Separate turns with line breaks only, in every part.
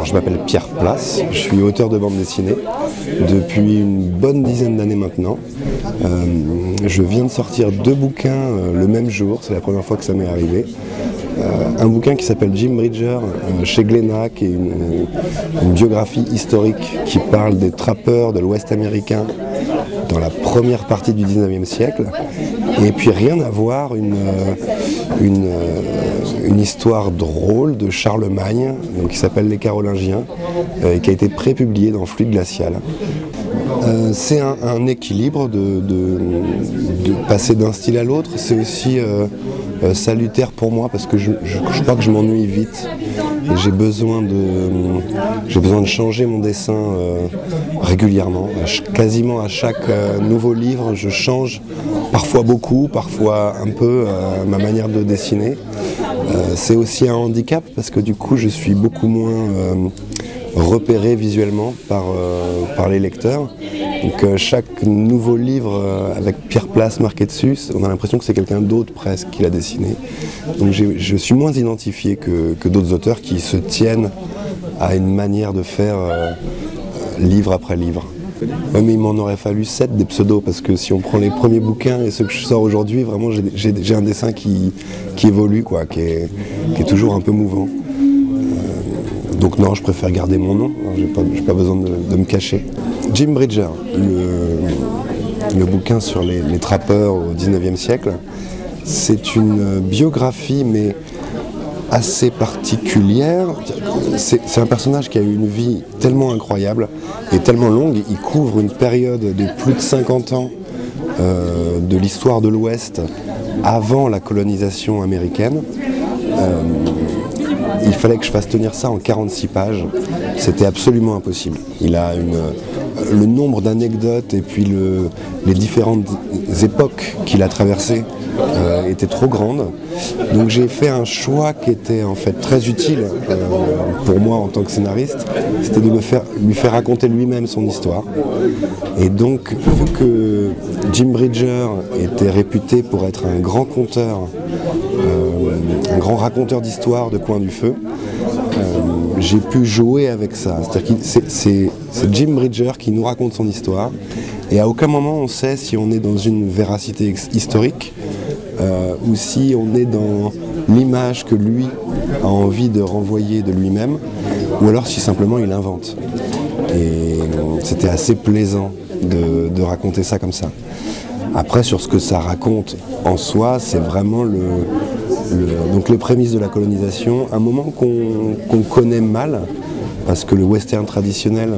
je m'appelle Pierre Place, je suis auteur de bande dessinée depuis une bonne dizaine d'années maintenant. Je viens de sortir 2 bouquins le même jour, c'est la première fois que ça m'est arrivé. Un bouquin qui s'appelle Jim Bridger chez Glénat, qui est une biographie historique qui parle des trappeurs de l'Ouest américain dans la première partie du 19e siècle. Et puis rien à voir, une histoire drôle de Charlemagne, donc, qui s'appelle Les Carolingiens, qui a été prépublié dans Fluide Glacial. C'est un équilibre de passer d'un style à l'autre. C'est aussi salutaire pour moi parce que je crois que je m'ennuie vite. J'ai besoin de changer mon dessin régulièrement. Quasiment à chaque nouveau livre, je change parfois beaucoup, parfois un peu ma manière de dessiner. C'est aussi un handicap parce que du coup je suis beaucoup moins repéré visuellement par les lecteurs. Donc chaque nouveau livre avec Pierre Place marqué dessus, on a l'impression que c'est quelqu'un d'autre presque qui l'a dessiné. Donc je suis moins identifié que d'autres auteurs qui se tiennent à une manière de faire livre après livre. Ouais, mais il m'en aurait fallu 7 des pseudos, parce que si on prend les premiers bouquins et ceux que je sors aujourd'hui, vraiment j'ai un dessin qui évolue, quoi, qui est toujours un peu mouvant. Donc non, je préfère garder mon nom, j'ai pas besoin de me cacher. Jim Bridger, le bouquin sur les trappeurs au 19e siècle, c'est une biographie, mais assez particulière. C'est un personnage qui a eu une vie tellement incroyable et tellement longue. Il couvre une période de plus de 50 ans de l'histoire de l'Ouest avant la colonisation américaine. Il fallait que je fasse tenir ça en 46 pages. C'était absolument impossible. Il a le nombre d'anecdotes et puis les différentes époques qu'il a traversées était trop grande. Donc j'ai fait un choix qui était en fait très utile pour moi en tant que scénariste, c'était de lui faire raconter lui-même son histoire. Et donc, vu que Jim Bridger était réputé pour être un grand conteur, un grand raconteur d'histoires de coin du feu, j'ai pu jouer avec ça. C'est-à-dire que c'est Jim Bridger qui nous raconte son histoire, et à aucun moment on sait si on est dans une véracité historique ou si on est dans l'image que lui a envie de renvoyer de lui-même, ou alors si simplement il invente. Et c'était assez plaisant de raconter ça comme ça. Après, sur ce que ça raconte en soi, c'est vraiment donc les prémices de la colonisation, un moment qu'on connaît mal, parce que le western traditionnel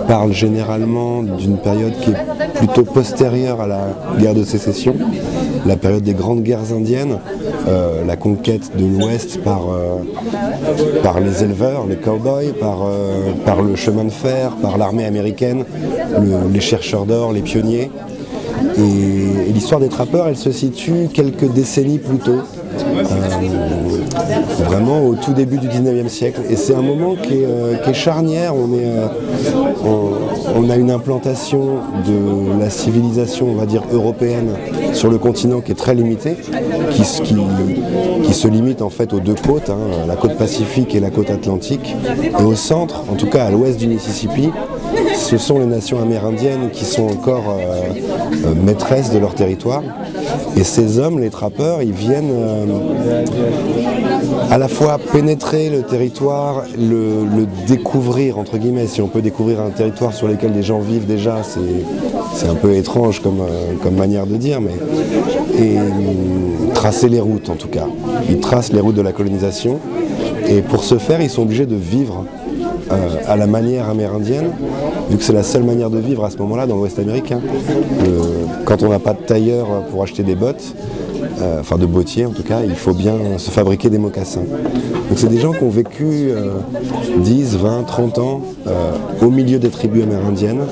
parle généralement d'une période qui est plutôt postérieure à la guerre de sécession, la période des grandes guerres indiennes, la conquête de l'Ouest par les éleveurs, les cow-boys, par le chemin de fer, par l'armée américaine, les chercheurs d'or, les pionniers. Et l'histoire des trappeurs, elle se situe quelques décennies plus tôt, vraiment au tout début du 19e siècle. Et c'est un moment qui est charnière. On a une implantation de la civilisation, on va dire, européenne sur le continent qui est très limitée, qui se limite en fait aux 2 côtes, la côte Pacifique et la côte Atlantique. Et au centre, en tout cas à l'ouest du Mississippi, ce sont les nations amérindiennes qui sont encore maîtresses de leur territoire. Et ces hommes, les trappeurs, ils viennent à la fois pénétrer le territoire, le découvrir, entre guillemets. Si on peut découvrir un territoire sur lequel les gens vivent déjà, c'est un peu étrange comme manière de dire, et tracer les routes en tout cas. Ils tracent les routes de la colonisation, et pour ce faire, ils sont obligés de vivre à la manière amérindienne, vu que c'est la seule manière de vivre à ce moment-là dans l'Ouest américain. Quand on n'a pas de tailleur pour acheter des bottes, enfin de bottiers en tout cas, il faut bien se fabriquer des mocassins. Donc c'est des gens qui ont vécu 10, 20, 30 ans au milieu des tribus amérindiennes,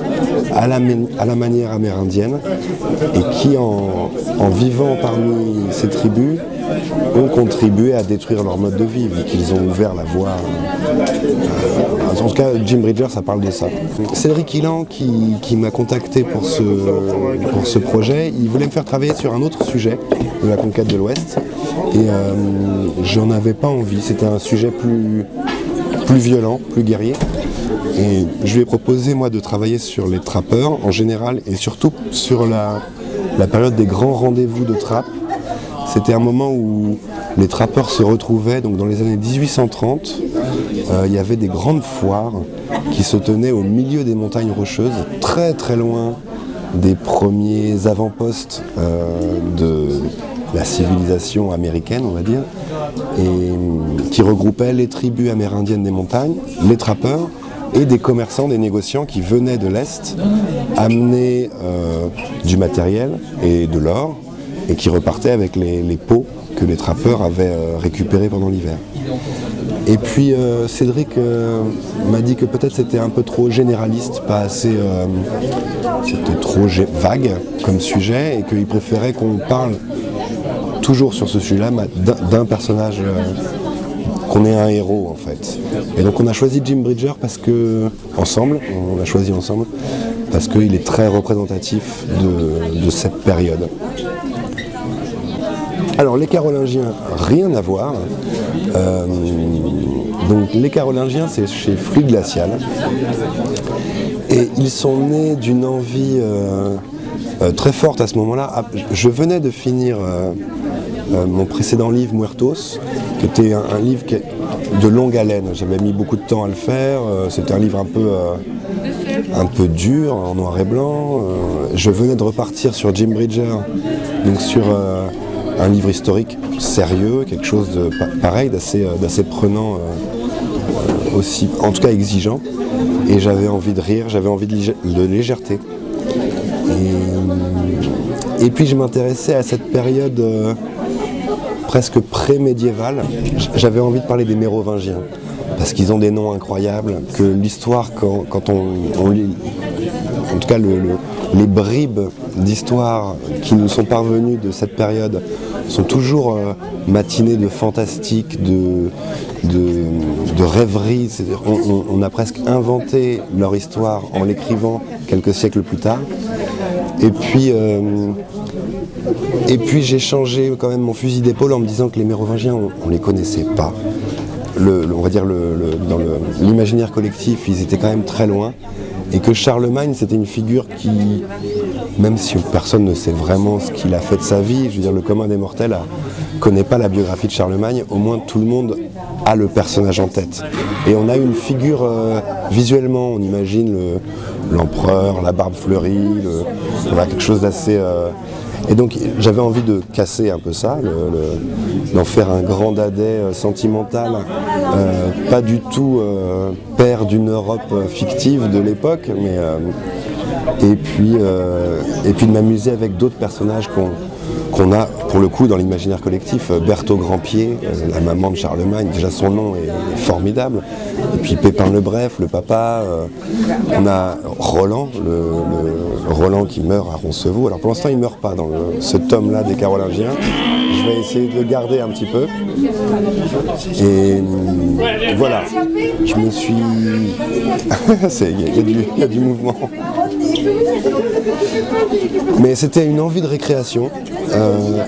à la manière amérindienne, et qui en vivant parmi ces tribus ont contribué à détruire leur mode de vie, vu qu'ils ont ouvert la voie. En tout cas, Jim Bridger, ça parle de ça. Cédric Illan, qui m'a contacté pour ce projet, il voulait me faire travailler sur un autre sujet de la conquête de l'Ouest, et j'en avais pas envie. C'était un sujet plus violent, plus guerrier. Et je lui ai proposé, moi, de travailler sur les trappeurs en général et surtout sur la période des grands rendez-vous de trappe. C'était un moment où les trappeurs se retrouvaient, donc dans les années 1830, il y avait des grandes foires qui se tenaient au milieu des montagnes rocheuses, très très loin des premiers avant-postes de la civilisation américaine, on va dire, et qui regroupaient les tribus amérindiennes des montagnes, les trappeurs, et des commerçants, des négociants qui venaient de l'Est amener du matériel et de l'or et qui repartaient avec les pots que les trappeurs avaient récupérés pendant l'hiver. Et puis Cédric m'a dit que peut-être c'était un peu trop généraliste, pas assez, c'était trop vague comme sujet et qu'il préférait qu'on parle toujours sur ce sujet-là d'un personnage, qu'on ait un héros en fait. Et donc on a choisi Jim Bridger parce que, on l'a choisi ensemble, parce qu'il est très représentatif de cette période. Alors les Carolingiens, rien à voir. Donc les Carolingiens, c'est chez Fluide Glacial. Et ils sont nés d'une envie très forte à ce moment-là. Je venais de finir mon précédent livre, Muertos, qui était un livre de longue haleine. J'avais mis beaucoup de temps à le faire. C'était un livre un peu dur, en noir et blanc. Je venais de repartir sur Jim Bridger, donc sur un livre historique sérieux, quelque chose de pareil, d'assez prenant, aussi, en tout cas exigeant. Et j'avais envie de rire, j'avais envie de légèreté. Et puis je m'intéressais à cette période presque pré-médiévale. J'avais envie de parler des Mérovingiens, parce qu'ils ont des noms incroyables, que l'histoire, quand on lit, en tout cas les bribes d'histoire qui nous sont parvenues de cette période sont toujours matinées de fantastique, de rêverie. On a presque inventé leur histoire en l'écrivant quelques siècles plus tard. Et puis j'ai changé quand même mon fusil d'épaule en me disant que les Mérovingiens, on ne les connaissait pas. On va dire dans l'imaginaire collectif, ils étaient quand même très loin. Et que Charlemagne, c'était une figure qui, même si personne ne sait vraiment ce qu'il a fait de sa vie, je veux dire, le commun des mortels ne connaît pas la biographie de Charlemagne, au moins tout le monde a le personnage en tête. Et on a une figure, visuellement, on imagine l'empereur, la barbe fleurie, voilà, quelque chose d'assez... Et donc j'avais envie de casser un peu ça, d'en faire un grand dadais sentimental, pas du tout père d'une Europe fictive de l'époque, mais et puis de m'amuser avec d'autres personnages qu'on a pour le coup dans l'imaginaire collectif. Berthe au Grand-Pied, la maman de Charlemagne, déjà son nom est formidable. Et puis Pépin le Bref, le papa. On a Roland, le Roland qui meurt à Roncevaux. Alors pour l'instant il ne meurt pas dans ce tome-là des Carolingiens. Je vais essayer de le garder un petit peu. Et voilà, je me suis... Il y a du mouvement. Mais c'était une envie de récréation,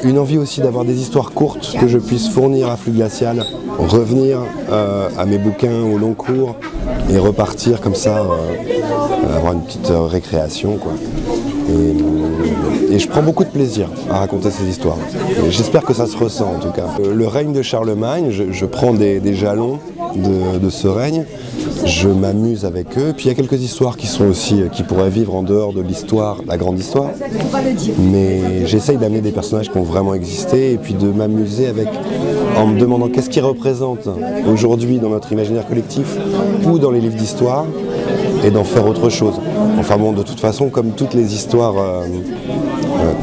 une envie aussi d'avoir des histoires courtes que je puisse fournir à Fluide Glacial, revenir à mes bouquins au long cours et repartir comme ça, avoir une petite récréation, quoi. Et je prends beaucoup de plaisir à raconter ces histoires. J'espère que ça se ressent en tout cas. Le règne de Charlemagne, je prends des jalons de ce règne, je m'amuse avec eux. Puis il y a quelques histoires qui pourraient vivre en dehors de l'histoire, la grande histoire. Mais j'essaye d'amener des personnages qui ont vraiment existé et puis de m'amuser en me demandant qu'est-ce qu'ils représentent aujourd'hui dans notre imaginaire collectif ou dans les livres d'histoire, et d'en faire autre chose. Enfin bon, de toute façon, comme toutes les histoires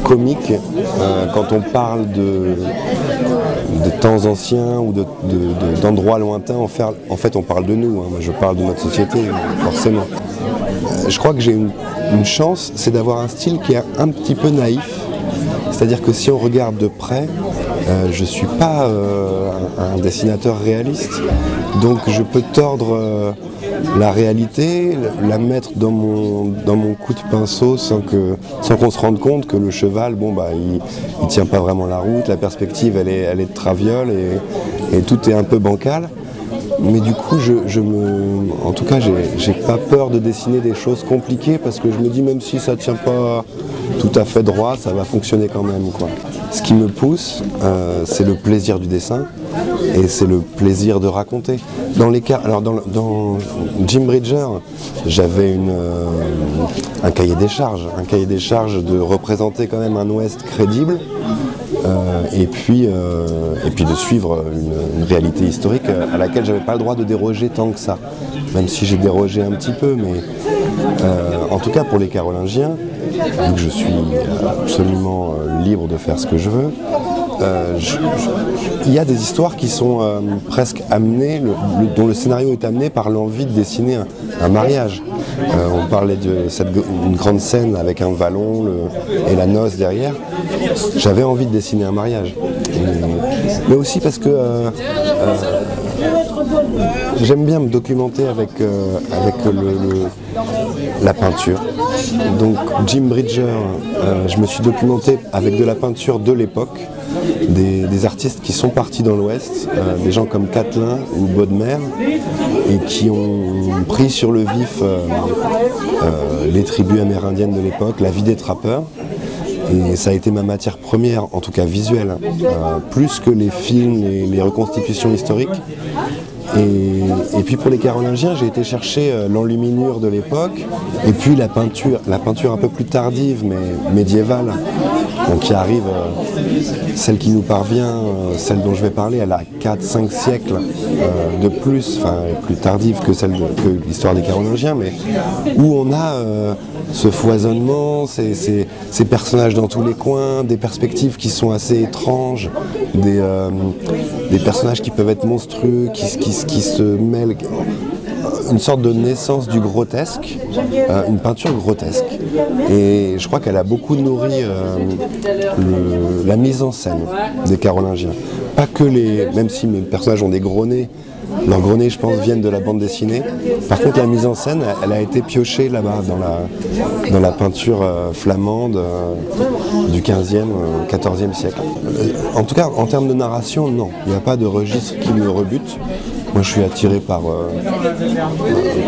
comiques, quand on parle de temps anciens ou d'endroits lointains, en fait on parle de nous, hein. Moi je parle de notre société, forcément. Je crois que j'ai une chance, c'est d'avoir un style qui est un petit peu naïf. C'est-à-dire que si on regarde de près, je ne suis pas un dessinateur réaliste, donc je peux tordre la réalité, la mettre dans mon coup de pinceau sans qu'on se rende compte que le cheval, bon, bah, il tient pas vraiment la route, la perspective elle est de traviole et tout est un peu bancal. Mais du coup, en tout cas, j'ai pas peur de dessiner des choses compliquées parce que je me dis même si ça tient pas tout à fait droit, ça va fonctionner quand même, quoi. Ce qui me pousse, c'est le plaisir du dessin et c'est le plaisir de raconter. Dans Jim Bridger, j'avais un cahier des charges de représenter quand même un Ouest crédible. Et puis de suivre une réalité historique à laquelle j'avais pas le droit de déroger tant que ça, même si j'ai dérogé un petit peu, mais en tout cas pour les Carolingiens, vu que je suis absolument libre de faire ce que je veux, il y a des histoires qui sont presque amenées, dont le scénario est amené par l'envie de dessiner un mariage. On parlait d'une grande scène avec un vallon et la noce derrière. J'avais envie de dessiner un mariage. Mais aussi parce que j'aime bien me documenter avec la peinture. Donc Jim Bridger, je me suis documenté avec de la peinture de l'époque, des artistes qui sont partis dans l'Ouest, des gens comme Catlin ou Bodmer, et qui ont pris sur le vif les tribus amérindiennes de l'époque, la vie des trappeurs. Et ça a été ma matière première, en tout cas visuelle, plus que les films, les reconstitutions historiques. Et puis pour les Carolingiens, j'ai été chercher l'enluminure de l'époque, et puis la peinture un peu plus tardive, mais médiévale, donc qui arrive, celle qui nous parvient, celle dont je vais parler, elle a 4-5 siècles de plus, enfin plus tardive que l'histoire des Carolingiens, mais où on a ce foisonnement, ces personnages dans tous les coins, des perspectives qui sont assez étranges, des personnages qui peuvent être monstrueux, qui se mêlent, une sorte de naissance du grotesque, une peinture grotesque. Et je crois qu'elle a beaucoup nourri la mise en scène des Carolingiens. Pas que même si mes personnages ont des gros nez, leurs gros nez, je pense, viennent de la bande dessinée. Par contre, la mise en scène, elle a été piochée là-bas, dans la peinture flamande du 15e, 14e siècle. En tout cas, en termes de narration, non. Il n'y a pas de registre qui me rebute. Moi, je suis attiré par...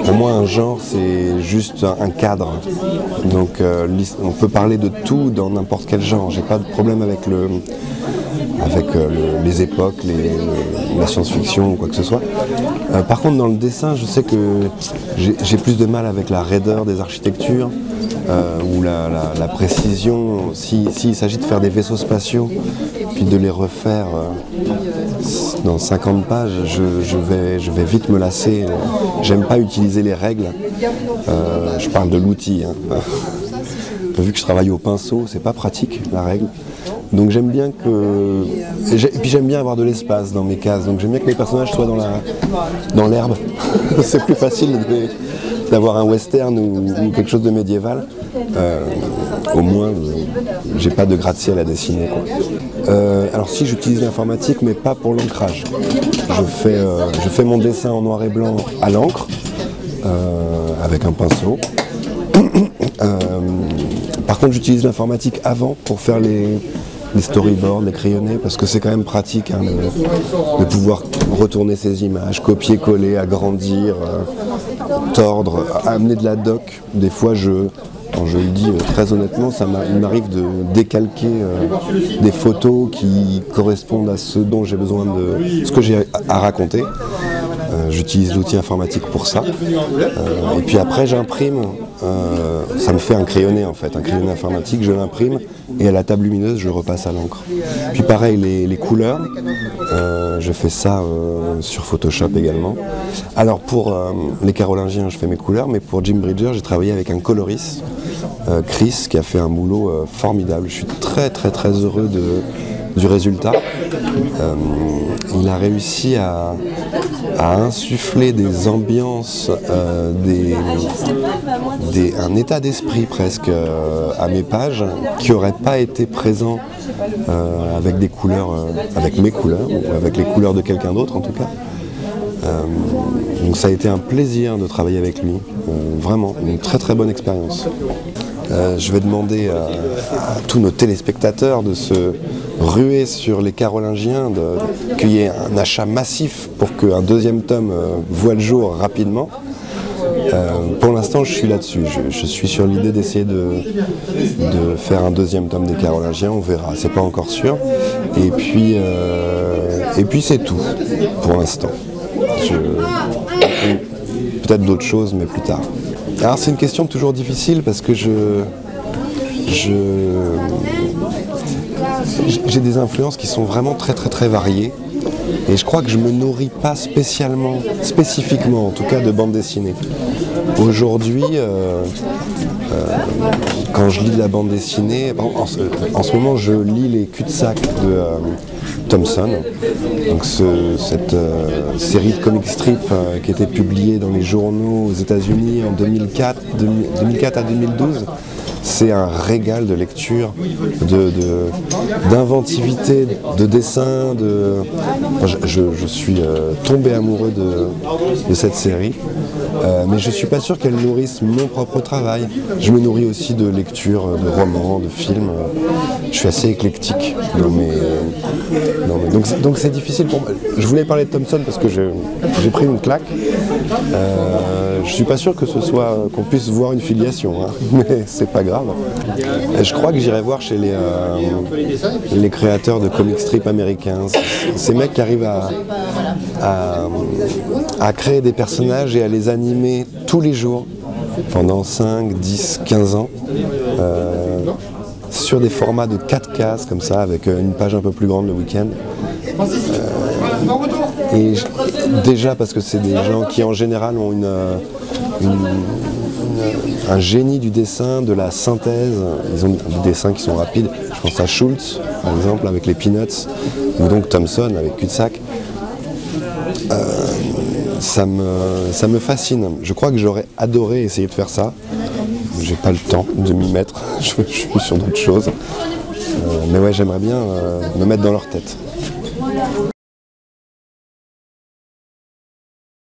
pour moi, un genre, c'est juste un cadre. Donc, on peut parler de tout dans n'importe quel genre. J'ai pas de problème avec les époques, la science-fiction ou quoi que ce soit. Par contre, dans le dessin, je sais que j'ai plus de mal avec la raideur des architectures ou la précision. S'il s'agit de faire des vaisseaux spatiaux, puis de les refaire dans 50 pages, je vais vite me lasser. J'aime pas utiliser les règles. Je parle de l'outil. Vu que je travaille au pinceau, c'est pas pratique, la règle. Donc j'aime bien et puis j'aime bien avoir de l'espace dans mes cases. Donc j'aime bien que les personnages soient dans l'herbe. C'est plus facile d'avoir un western ou quelque chose de médiéval. Au moins, j'ai pas de gratte-ciel à dessiner, quoi. Alors si, j'utilise l'informatique, mais pas pour l'ancrage. Je fais mon dessin en noir et blanc à l'encre, avec un pinceau. Par contre, j'utilise l'informatique avant pour faire les storyboards, les crayonnés, parce que c'est quand même pratique de pouvoir retourner ces images, copier-coller, agrandir, tordre, amener de la doc. Des fois, quand je le dis très honnêtement, il m'arrive de décalquer des photos qui correspondent à ce dont j'ai besoin ce que j'ai à raconter. J'utilise l'outil informatique pour ça. Et puis après, j'imprime. Ça me fait un crayonné en fait, un crayonné informatique, je l'imprime et à la table lumineuse, je repasse à l'encre. Puis pareil, les couleurs, je fais ça sur Photoshop également. Alors pour les Carolingiens, je fais mes couleurs, mais pour Jim Bridger, j'ai travaillé avec un coloriste, Chris, qui a fait un boulot formidable. Je suis très très très heureux du résultat. Il a réussi à insuffler des ambiances, un état d'esprit presque à mes pages qui n'aurait pas été présent avec des couleurs, avec mes couleurs ou avec les couleurs de quelqu'un d'autre en tout cas. Donc ça a été un plaisir de travailler avec lui, vraiment une très très bonne expérience. Je vais demander à tous nos téléspectateurs de se ruer sur les Carolingiens, qu'il y ait un achat massif pour qu'un deuxième tome voie le jour rapidement. Pour l'instant, je suis là-dessus. Je suis sur l'idée d'essayer de faire un deuxième tome des Carolingiens. On verra, c'est pas encore sûr. Et puis c'est tout pour l'instant. Peut-être d'autres choses, mais plus tard. Alors c'est une question toujours difficile parce que j'ai des influences qui sont vraiment très variées. Et je crois que je me nourris pas spécifiquement en tout cas, de bande dessinée. Aujourd'hui, quand je lis de la bande dessinée, en ce moment je lis les cul-de-sac de Thompson, donc cette série de comic strip qui était publiée dans les journaux aux États-Unis en 2004 à 2012. C'est un régal de lecture, d'inventivité, de dessin. Je suis tombé amoureux de cette série, mais je ne suis pas sûr qu'elle nourrisse mon propre travail. Je me nourris aussi de lectures, de romans, de films. Je suis assez éclectique. Donc c'est difficile pour moi. Je voulais parler de Thompson parce que j'ai pris une claque. Je ne suis pas sûr que qu'on puisse voir une filiation, hein, mais c'est pas grave. Je crois que j'irai voir chez les créateurs de comic strip américains. Ces mecs qui arrivent à créer des personnages et à les animer tous les jours pendant 5, 10, 15 ans sur des formats de 4 cases comme ça, avec une page un peu plus grande le week-end. Et déjà parce que c'est des gens qui en général ont un génie du dessin, de la synthèse. Ils ont des dessins qui sont rapides. Je pense à Schultz, par exemple, avec les Peanuts, ou donc Thompson avec Cul-de-sac. Ça me fascine. Je crois que j'aurais adoré essayer de faire ça. J'ai pas le temps de m'y mettre. Je suis sur d'autres choses. Mais ouais, j'aimerais bien me mettre dans leur tête.